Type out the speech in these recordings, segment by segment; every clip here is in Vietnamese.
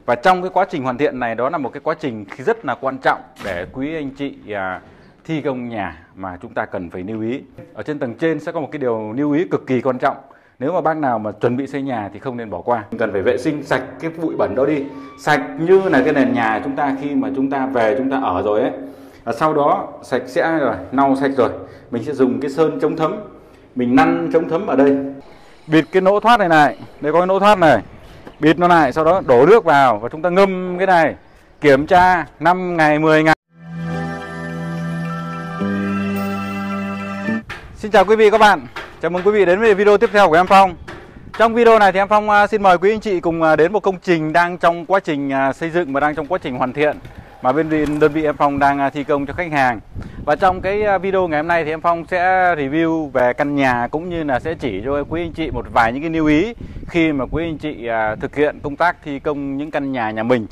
Và trong cái quá trình hoàn thiện này, đó là một cái quá trình rất là quan trọng để quý anh chị thi công nhà mà chúng ta cần phải lưu ý. Ở trên tầng trên sẽ có một cái điều lưu ý cực kỳ quan trọng. Nếu mà bác nào mà chuẩn bị xây nhà thì không nên bỏ qua. Cần phải vệ sinh sạch cái bụi bẩn đó đi. Sạch như là cái nền nhà chúng ta khi mà chúng ta về chúng ta ở rồi ấy. Và sau đó sạch sẽ rồi, lau sạch rồi, mình sẽ dùng cái sơn chống thấm. Mình năn chống thấm ở đây. Bịt cái lỗ thoát này này, đây có cái lỗ thoát này. Bịt nó lại, sau đó đổ nước vào và chúng ta ngâm cái này. Kiểm tra 5 ngày, 10 ngày. Xin chào quý vị các bạn. Chào mừng quý vị đến với video tiếp theo của em Phong. Trong video này thì em Phong xin mời quý anh chị cùng đến một công trình đang trong quá trình xây dựng và đang trong quá trình hoàn thiện mà bên đơn vị em Phong đang thi công cho khách hàng. Và trong cái video ngày hôm nay thì em Phong sẽ review về căn nhà cũng như là sẽ chỉ cho quý anh chị một vài những cái lưu ý khi mà quý anh chị thực hiện công tác thi công những căn nhà mình.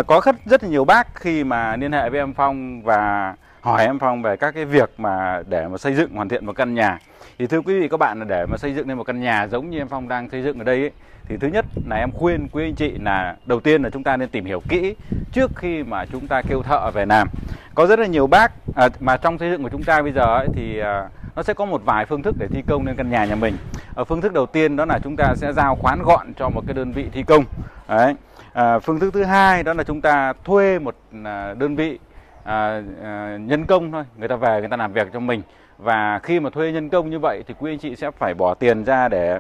Có rất là nhiều bác khi mà liên hệ với em Phong và hỏi em Phong về các cái việc mà để mà xây dựng hoàn thiện một căn nhà. Thì thưa quý vị các bạn, là để mà xây dựng nên một căn nhà giống như em Phong đang xây dựng ở đây ấy, thì thứ nhất là em khuyên quý anh chị là đầu tiên là chúng ta nên tìm hiểu kỹ trước khi mà chúng ta kêu thợ về làm. Có rất là nhiều bác mà trong xây dựng của chúng ta bây giờ ấy, thì nó sẽ có một vài phương thức để thi công nên căn nhà mình. Phương thức đầu tiên đó là chúng ta sẽ giao khoán gọn cho một cái đơn vị thi công. Đấy. Phương thức thứ hai đó là chúng ta thuê một đơn vị nhân công thôi, người ta về người ta làm việc cho mình. Và khi mà thuê nhân công như vậy thì quý anh chị sẽ phải bỏ tiền ra để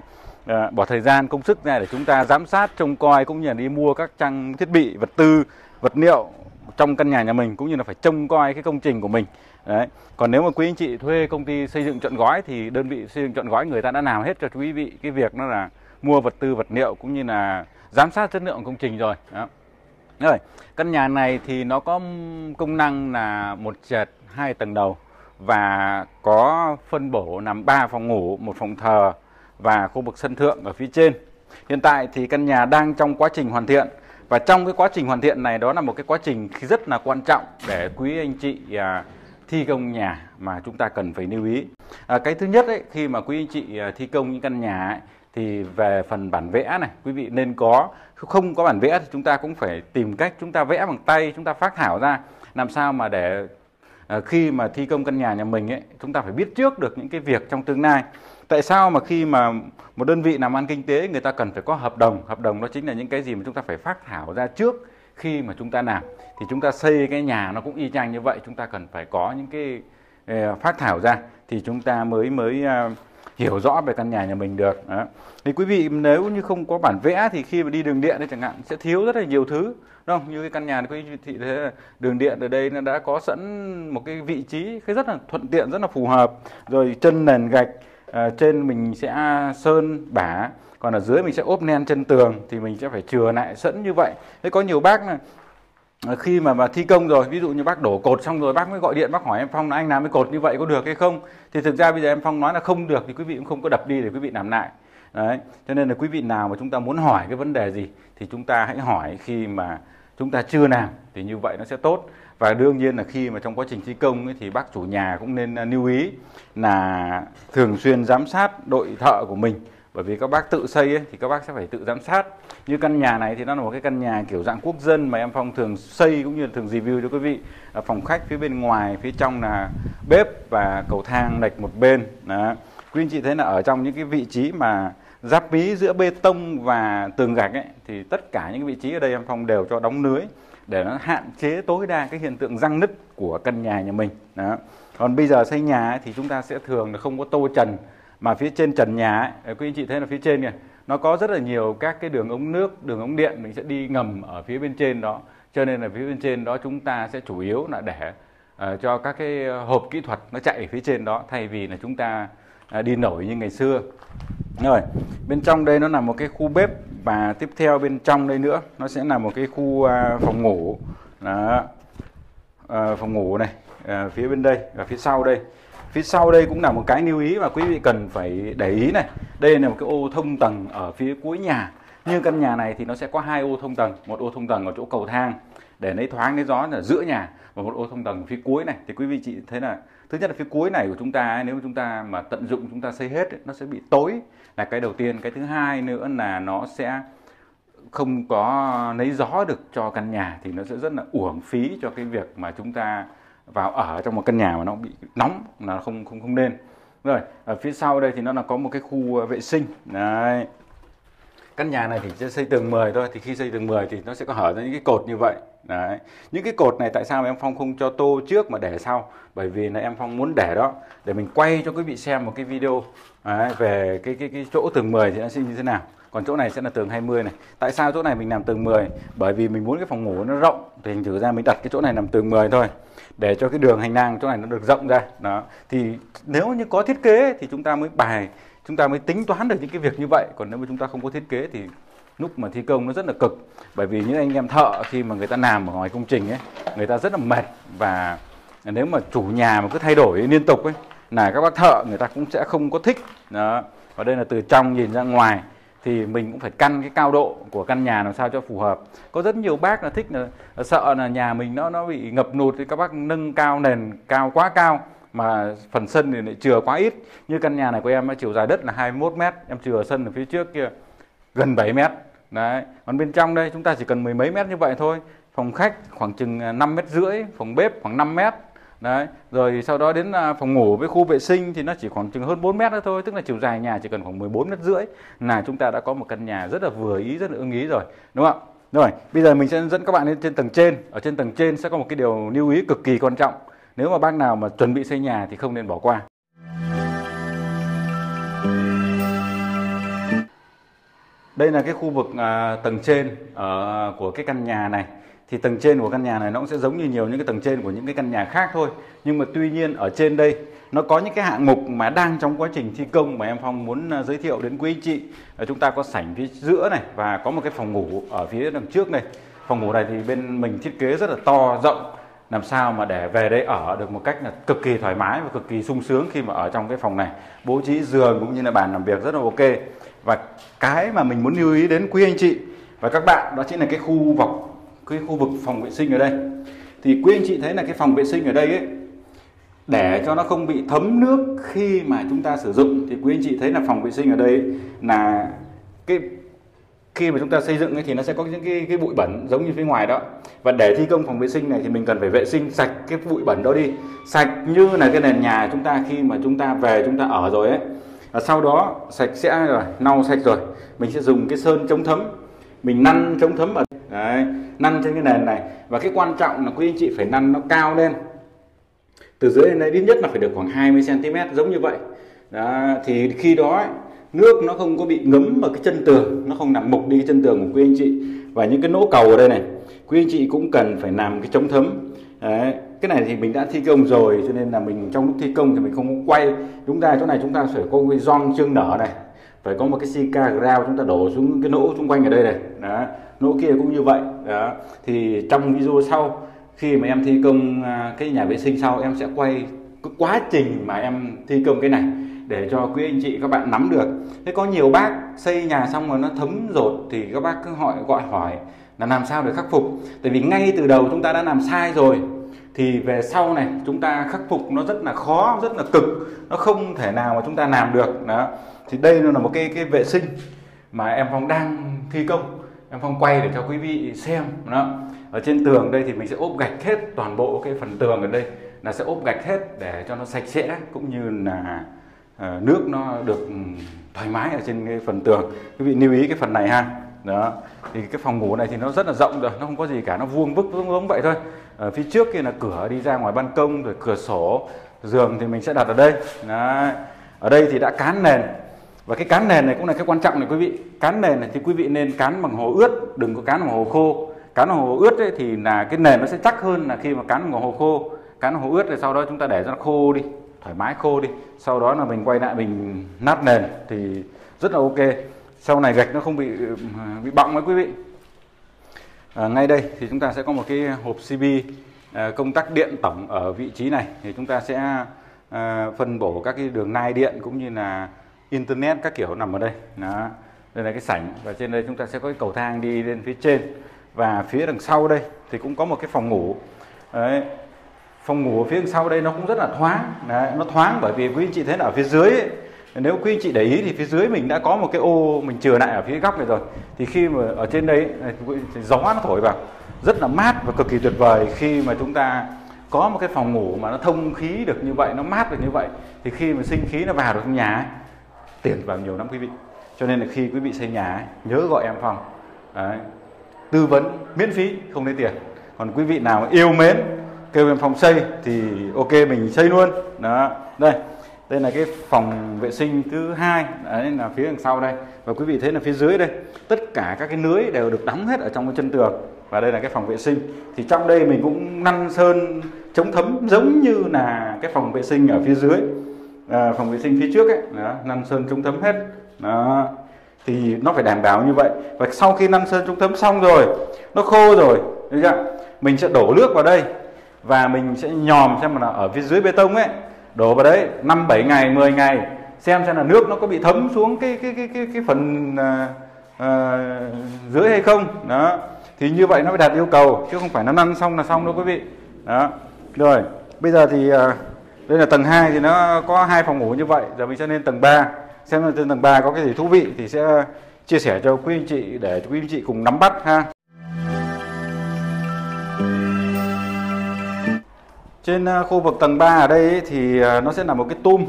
bỏ thời gian công sức ra để chúng ta giám sát trông coi cũng như là đi mua các trang thiết bị vật tư vật liệu trong căn nhà mình cũng như là phải trông coi cái công trình của mình. Đấy. Còn nếu mà quý anh chị thuê công ty xây dựng trọn gói thì đơn vị xây dựng trọn gói người ta đã làm hết cho quý vị cái việc nó là mua vật tư vật liệu cũng như là giám sát chất lượng công trình rồi. Đó. Rồi, căn nhà này thì nó có công năng là một trệt 2 tầng đầu và có phân bổ nằm 3 phòng ngủ, 1 phòng thờ và khu vực sân thượng ở phía trên. Hiện tại thì căn nhà đang trong quá trình hoàn thiện và trong cái quá trình hoàn thiện này đó là một cái quá trình rất là quan trọng để quý anh chị thi công nhà mà chúng ta cần phải lưu ý. Cái thứ nhất ấy, khi mà quý anh chị thi công những căn nhà ấy, thì về phần bản vẽ này quý vị nên có, không có bản vẽ thì chúng ta cũng phải tìm cách chúng ta vẽ bằng tay, chúng ta phác thảo ra làm sao mà để khi mà thi công căn nhà mình ấy, chúng ta phải biết trước được những cái việc trong tương lai. Tại sao mà khi mà một đơn vị làm ăn kinh tế người ta cần phải có hợp đồng đó chính là những cái gì mà chúng ta phải phác thảo ra trước khi mà chúng ta làm. Thì chúng ta xây cái nhà nó cũng y chang như vậy, chúng ta cần phải có những cái phác thảo ra thì chúng ta mới hiểu rõ về căn nhà mình được. Đó. Thì quý vị nếu như không có bản vẽ thì khi mà đi đường điện ấy chẳng hạn sẽ thiếu rất là nhiều thứ, đúng không? Như cái căn nhà này quý vị thấy là đường điện ở đây nó đã có sẵn một cái vị trí cái rất là thuận tiện, rất là phù hợp. Rồi chân nền gạch, trên mình sẽ sơn bả, còn ở dưới mình sẽ ốp nen chân tường thì mình sẽ phải chừa lại sẵn như vậy. Thế có nhiều bác là khi mà thi công rồi, ví dụ như bác đổ cột xong rồi bác mới gọi điện bác hỏi em Phong là anh làm cái cột như vậy có được hay không, thì thực ra bây giờ em Phong nói là không được thì quý vị cũng không có đập đi để quý vị làm lại. Đấy. Cho nên là quý vị nào mà chúng ta muốn hỏi cái vấn đề gì thì chúng ta hãy hỏi khi mà chúng ta chưa làm thì như vậy nó sẽ tốt. Và đương nhiên là khi mà trong quá trình thi công ấy, thì bác chủ nhà cũng nên lưu ý là thường xuyên giám sát đội thợ của mình. Bởi vì các bác tự xây ấy, thì các bác sẽ phải tự giám sát. Như căn nhà này thì nó là một cái căn nhà kiểu dạng quốc dân mà em Phong thường xây cũng như là thường review cho quý vị. Phòng khách phía bên ngoài, phía trong là bếp và cầu thang lệch một bên. Đó. Quý anh chị thấy là ở trong những cái vị trí mà giáp bí giữa bê tông và tường gạch ấy, thì tất cả những vị trí ở đây em Phong đều cho đóng lưới để nó hạn chế tối đa cái hiện tượng răng nứt của căn nhà mình. Đó. Còn bây giờ xây nhà ấy, thì chúng ta sẽ thường là không có tô trần, mà phía trên trần nhà ấy, quý anh chị thấy là phía trên kìa, nó có rất là nhiều các cái đường ống nước, đường ống điện mình sẽ đi ngầm ở phía bên trên đó. Cho nên là phía bên trên đó chúng ta sẽ chủ yếu là để cho các cái hộp kỹ thuật nó chạy ở phía trên đó thay vì là chúng ta đi nổi như ngày xưa. Rồi, bên trong đây nó là một cái khu bếp và tiếp theo bên trong đây nữa nó sẽ là một cái khu phòng ngủ. Đó. Phòng ngủ này, phía bên đây và phía sau đây. Phía sau đây cũng là một cái lưu ý mà quý vị cần phải để ý này. Đây là một cái ô thông tầng ở phía cuối nhà. Như căn nhà này thì nó sẽ có 2 ô thông tầng, một ô thông tầng ở chỗ cầu thang để lấy thoáng lấy gió ở giữa nhà và một ô thông tầng phía cuối này. Thì quý vị chị thấy là thứ nhất là phía cuối này của chúng ta ấy, nếu chúng ta mà tận dụng chúng ta xây hết ấy, nó sẽ bị tối là cái đầu tiên. Cái thứ hai nữa là nó sẽ không có lấy gió được cho căn nhà thì nó sẽ rất là uổng phí cho cái việc mà chúng ta vào ở trong một căn nhà mà nó bị nóng, là không nên. Rồi ở phía sau đây thì nó là có một cái khu vệ sinh đấy. Căn nhà này thì sẽ xây tường 10 thôi, thì khi xây tường 10 thì nó sẽ có hở ra những cái cột như vậy. Đấy. Những cái cột này tại sao em Phong không cho tô trước mà để sau? Bởi vì là em Phong muốn để đó để mình quay cho quý vị xem một cái video về cái chỗ tường 10 thì nó sẽ như thế nào. Còn chỗ này sẽ là tường 20 này. Tại sao chỗ này mình làm tường 10? Bởi vì mình muốn cái phòng ngủ nó rộng, thì thành thử ra mình đặt cái chỗ này làm tường 10 thôi, để cho cái đường hành lang chỗ này nó được rộng ra. Đó. Thì nếu như có thiết kế thì chúng ta mới tính toán được những cái việc như vậy. Còn nếu mà chúng ta không có thiết kế thì lúc mà thi công nó rất là cực. Bởi vì những anh em thợ khi mà người ta làm ở ngoài công trình ấy, người ta rất là mệt, và nếu mà chủ nhà mà cứ thay đổi liên tục ấy, là các bác thợ người ta cũng sẽ không có thích. Đó. Và đây là từ trong nhìn ra ngoài thì mình cũng phải căn cái cao độ của căn nhà làm sao cho phù hợp. Có rất nhiều bác là thích là sợ là nhà mình nó bị ngập lụt thì các bác nâng cao nền cao quá cao mà phần sân thì lại chừa quá ít. Như căn nhà này của em chiều dài đất là 21 m, em chừa sân ở phía trước kia gần 7 m. Đấy, còn bên trong đây chúng ta chỉ cần mười mấy mét như vậy thôi. Phòng khách khoảng chừng 5,5 m, phòng bếp khoảng 5 m. Đấy, rồi sau đó đến phòng ngủ với khu vệ sinh thì nó chỉ khoảng chừng hơn 4 mét nữa thôi, tức là chiều dài nhà chỉ cần khoảng 14,5 m là chúng ta đã có một căn nhà rất là vừa ý, rất là ưng ý rồi, đúng không ạ? Rồi, bây giờ mình sẽ dẫn các bạn lên trên tầng trên. Ở trên tầng trên sẽ có một cái điều lưu ý cực kỳ quan trọng. Nếu mà bác nào mà chuẩn bị xây nhà thì không nên bỏ qua. Đây là cái khu vực tầng trên của cái căn nhà này. Thì tầng trên của căn nhà này nó cũng sẽ giống như nhiều những cái tầng trên của những cái căn nhà khác thôi. Nhưng mà tuy nhiên ở trên đây nó có những cái hạng mục mà đang trong quá trình thi công mà em Phong muốn giới thiệu đến quý anh chị. Chúng ta có sảnh phía giữa này và có một cái phòng ngủ ở phía đằng trước này. Phòng ngủ này thì bên mình thiết kế rất là to, rộng, làm sao mà để về đây ở được một cách là cực kỳ thoải mái và cực kỳ sung sướng khi mà ở trong cái phòng này. Bố trí giường cũng như là bàn làm việc rất là ok. Và cái mà mình muốn lưu ý đến quý anh chị và các bạn đó chính là cái khu vực phòng vệ sinh ở đây. Thì quý anh chị thấy là cái phòng vệ sinh ở đây ấy, để cho nó không bị thấm nước khi mà chúng ta sử dụng, thì quý anh chị thấy là phòng vệ sinh ở đây ấy, là khi mà chúng ta xây dựng ấy, thì nó sẽ có những cái bụi bẩn giống như phía ngoài đó. Và để thi công phòng vệ sinh này thì mình cần phải vệ sinh sạch cái bụi bẩn đó đi, sạch như là cái nền nhà chúng ta khi mà chúng ta về chúng ta ở rồi ấy. Và sau đó sạch sẽ rồi, lau sạch rồi, mình sẽ dùng cái sơn chống thấm, mình năn chống thấm ở đấy, năn trên cái nền này. Và cái quan trọng là quý anh chị phải năn nó cao lên, từ dưới lên đây ít nhất là phải được khoảng 20 cm giống như vậy. Đó, thì khi đó ấy, nước nó không có bị ngấm vào cái chân tường, nó không làm mục đi cái chân tường của quý anh chị. Và những cái lỗ cầu ở đây này, quý anh chị cũng cần phải làm cái chống thấm. Đấy, cái này thì mình đã thi công rồi cho nên là mình trong lúc thi công thì mình không quay. Chỗ này chúng ta phải có cái gioăng chương nở này, phải có một cái silica grout chúng ta đổ xuống cái lỗ xung quanh ở đây này. Đó, lỗ kia cũng như vậy. Đó, thì trong video sau khi mà em thi công cái nhà vệ sinh sau, em sẽ quay cái quá trình mà em thi công cái này để cho quý anh chị các bạn nắm được. Thế có nhiều bác xây nhà xong rồi nó thấm rột thì các bác cứ gọi hỏi là làm sao để khắc phục. Tại vì ngay từ đầu chúng ta đã làm sai rồi thì về sau này chúng ta khắc phục nó rất là khó, rất là cực, nó không thể nào mà chúng ta làm được. Đó, thì đây là một cái vệ sinh mà em Phong đang thi công, em Phong quay để cho quý vị xem. Đó, ở trên tường đây thì mình sẽ ốp gạch hết toàn bộ cái phần tường ở đây, là sẽ ốp gạch hết để cho nó sạch sẽ, cũng như là nước nó được thoải mái ở trên cái phần tường. Quý vị lưu ý cái phần này ha. Đó, thì cái phòng ngủ này thì nó rất là rộng rồi, nó không có gì cả, nó vuông vức giống vậy thôi. Ở phía trước kia là cửa đi ra ngoài ban công, rồi cửa sổ, giường thì mình sẽ đặt ở đây. Đó, ở đây thì đã cán nền, và cái cán nền này cũng là cái quan trọng này quý vị. Cán nền này thì quý vị nên cán bằng hồ ướt, đừng có cán bằng hồ khô. Cán bằng hồ ướt ấy thì là cái nền nó sẽ chắc hơn là khi mà cán bằng hồ khô. Cán bằng hồ ướt rồi sau đó chúng ta để cho nó khô đi, thoải mái khô đi, sau đó là mình quay lại mình nát nền thì rất là ok. Sau này gạch nó không bị bọng đấy quý vị. Ngay đây thì chúng ta sẽ có một cái hộp CB công tắc điện tổng ở vị trí này. Thì chúng ta sẽ phân bổ các cái đường nai điện cũng như là internet các kiểu nằm ở đây. Đó, đây là cái sảnh, và trên đây chúng ta sẽ có cái cầu thang đi lên phía trên. Và phía đằng sau đây thì cũng có một cái phòng ngủ. Đấy, phòng ngủ ở phía đằng sau đây nó cũng rất là thoáng. Đấy, nó thoáng bởi vì quý anh chị thấy là ở phía dưới ấy, Nếu quý anh chị để ý thì phía dưới mình đã có một cái ô mình chừa lại ở phía góc này rồi. Thì khi mà ở trên đấy thì gió nó thổi vào rất là mát và cực kỳ tuyệt vời. Khi mà chúng ta có một cái phòng ngủ mà nó thông khí được như vậy, nó mát được như vậy, thì khi mà sinh khí nó vào được trong nhà ấy, tiền vào nhiều lắm quý vị. Cho nên là khi quý vị xây nhà ấy, nhớ gọi em Phong. Đấy, tư vấn miễn phí, không lấy tiền. Còn quý vị nào yêu mến kêu em Phong xây thì ok, mình xây luôn. Đó, đây là cái phòng vệ sinh thứ hai, đấy là phía đằng sau đây. Và quý vị thấy là phía dưới đây, tất cả các cái lưới đều được đóng hết ở trong cái chân tường. Và đây là cái phòng vệ sinh. Thì trong đây mình cũng năn sơn chống thấm giống như là cái phòng vệ sinh ở phía dưới, phòng vệ sinh phía trước ấy, đó, năn sơn chống thấm hết. Đó, thì nó phải đảm bảo như vậy. Và sau khi năn sơn chống thấm xong rồi, nó khô rồi, được chưa? Mình sẽ đổ nước vào đây và mình sẽ nhòm xem là ở phía dưới bê tông ấy, đổ vào đấy 5-7 ngày, 10 ngày, xem là nước nó có bị thấm xuống cái phần dưới hay không. Đó, thì như vậy nó phải đạt yêu cầu, chứ không phải nó năn xong là xong đâu quý vị. Đó, rồi bây giờ thì đây là tầng 2 thì nó có 2 phòng ngủ như vậy. Giờ mình sẽ lên tầng 3, xem là trên tầng 3 có cái gì thú vị thì sẽ chia sẻ cho quý anh chị để quý anh chị cùng nắm bắt ha. Trên khu vực tầng 3 ở đây ấy, thì nó sẽ là một cái tum.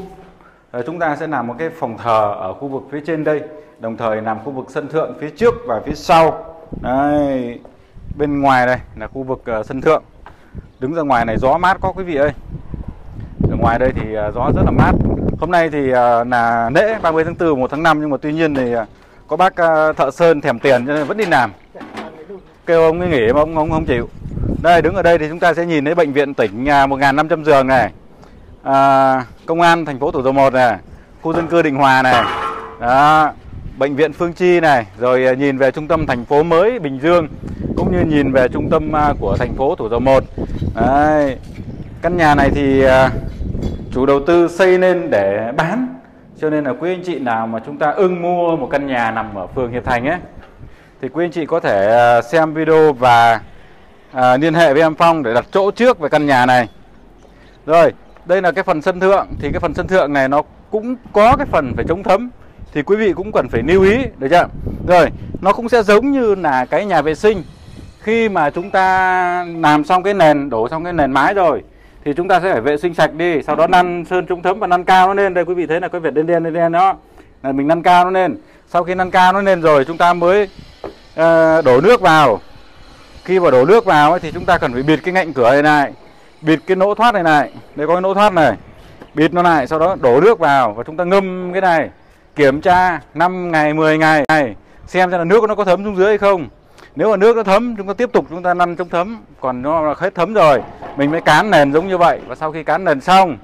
Chúng ta sẽ làm một cái phòng thờ ở khu vực phía trên đây, đồng thời làm khu vực sân thượng phía trước và phía sau. Đây, bên ngoài đây là khu vực sân thượng. Đứng ra ngoài này gió mát quá quý vị ơi. Ở ngoài đây thì gió rất là mát. Hôm nay thì là lễ 30 tháng 4, 1 tháng 5, nhưng mà tuy nhiên thì có bác thợ sơn thèm tiền cho nên vẫn đi làm. Kêu ông ấy nghỉ mà ông không chịu. Đây, đứng ở đây thì chúng ta sẽ nhìn thấy bệnh viện tỉnh 1.500 giường này, công an thành phố Thủ Dầu Một này, khu dân cư Định Hòa này, đó, bệnh viện Phương Chi này, rồi nhìn về trung tâm thành phố mới Bình Dương, cũng như nhìn về trung tâm của thành phố Thủ Dầu Một. Đấy, căn nhà này thì chủ đầu tư xây lên để bán, cho nên là quý anh chị nào mà chúng ta ưng mua một căn nhà nằm ở phường Hiệp Thành ấy, thì quý anh chị có thể xem video và liên hệ với em Phong để đặt chỗ trước về căn nhà này. Rồi, đây là cái phần sân thượng. Thì cái phần sân thượng này nó cũng có cái phần phải chống thấm, thì quý vị cũng cần phải lưu ý, được chưa? Rồi, nó cũng sẽ giống như là cái nhà vệ sinh. Khi mà chúng ta làm xong cái nền, đổ xong cái nền mái rồi, thì chúng ta sẽ phải vệ sinh sạch đi, sau đó năn sơn chống thấm và năn cao nó lên. Đây quý vị thấy là cái vệt đen đen đó, là mình năn cao nó lên. Sau khi năn cao nó lên rồi, chúng ta mới đổ nước vào. Khi mà đổ nước vào ấy, thì chúng ta cần phải bịt cái ngạnh cửa này, bịt cái lỗ thoát này. Đây có cái lỗ thoát này, bịt nó lại, sau đó đổ nước vào và chúng ta ngâm cái này, kiểm tra 5 ngày, 10 ngày, xem là nước nó có thấm xuống dưới hay không. Nếu mà nước nó thấm, chúng ta tiếp tục chúng ta năn chống thấm. Còn nó hết thấm rồi, mình mới cán nền giống như vậy. Và sau khi cán nền xong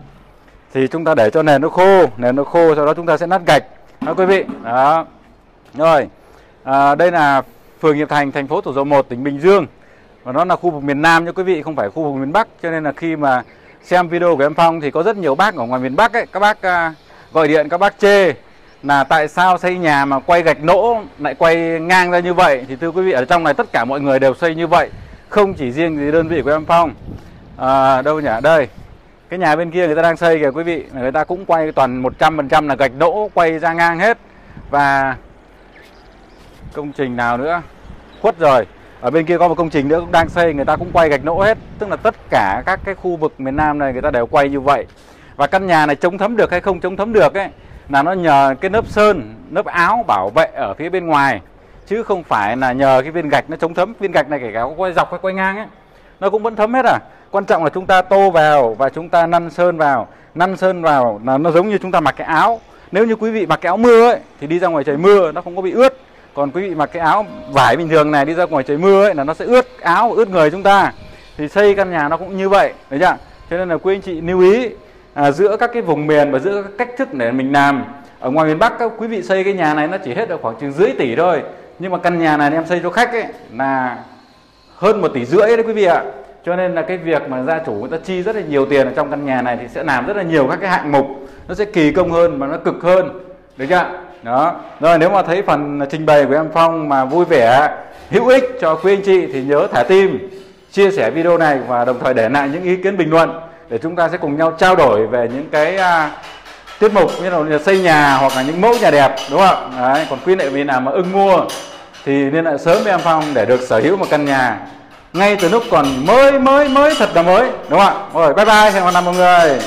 thì chúng ta để cho nền nó khô, sau đó chúng ta sẽ nát gạch. Đó quý vị. Đó. Rồi, đây là phường Hiệp Thành, thành phố Thủ Dầu Một, tỉnh Bình Dương. Và nó là khu vực miền Nam nha quý vị, không phải khu vực miền Bắc. Cho nên là khi mà xem video của em Phong thì có rất nhiều bác ở ngoài miền Bắc ấy, các bác gọi điện, các bác chê là tại sao xây nhà mà quay gạch nỗ lại quay ngang ra như vậy. Thì thưa quý vị, ở trong này tất cả mọi người đều xây như vậy, không chỉ riêng gì đơn vị của em Phong. Đâu nhỉ? Đây, cái nhà bên kia người ta đang xây kìa quý vị, người ta cũng quay toàn 100% là gạch nỗ quay ra ngang hết. Và công trình nào nữa khuất rồi, ở bên kia có một công trình nữa cũng đang xây, người ta cũng quay gạch nỗ hết. Tức là tất cả các cái khu vực miền Nam này người ta đều quay như vậy. Và căn nhà này chống thấm được hay không chống thấm được ấy, là nó nhờ cái lớp sơn, lớp áo bảo vệ ở phía bên ngoài, chứ không phải là nhờ cái viên gạch nó chống thấm. Viên gạch này kể cả có quay dọc hay quay ngang ấy, nó cũng vẫn thấm hết à. Quan trọng là chúng ta tô vào và chúng ta năn sơn vào. Năn sơn vào là nó giống như chúng ta mặc cái áo. Nếu như quý vị mặc cái áo mưa ấy, thì đi ra ngoài trời mưa nó không có bị ướt. Còn quý vị mặc cái áo vải bình thường này đi ra ngoài trời mưa ấy, là nó sẽ ướt áo, ướt người chúng ta. Thì xây căn nhà nó cũng như vậy, đấy chưa? Cho nên là quý anh chị lưu ý giữa các cái vùng miền và giữa các cách thức để mình làm. Ở ngoài miền Bắc các quý vị xây cái nhà này nó chỉ hết được khoảng chừng dưới tỷ thôi, nhưng mà căn nhà này em xây cho khách ấy là hơn 1,5 tỷ đấy quý vị ạ. Cho nên là cái việc mà gia chủ người ta chi rất là nhiều tiền ở trong căn nhà này thì sẽ làm rất là nhiều các cái hạng mục, nó sẽ kỳ công hơn và nó cực hơn, được chưa? Đó. Rồi, nếu mà thấy phần trình bày của em Phong mà vui vẻ, hữu ích cho quý anh chị thì nhớ thả tim, chia sẻ video này và đồng thời để lại những ý kiến bình luận để chúng ta sẽ cùng nhau trao đổi về những cái tiết mục như là xây nhà hoặc là những mẫu nhà đẹp, đúng không ạ? Đấy, còn quý vị vị nào mà ưng mua thì liên hệ sớm với em Phong để được sở hữu một căn nhà ngay từ lúc còn mới thật là mới, đúng không ạ? Rồi, bye bye, hẹn gặp lại mọi người.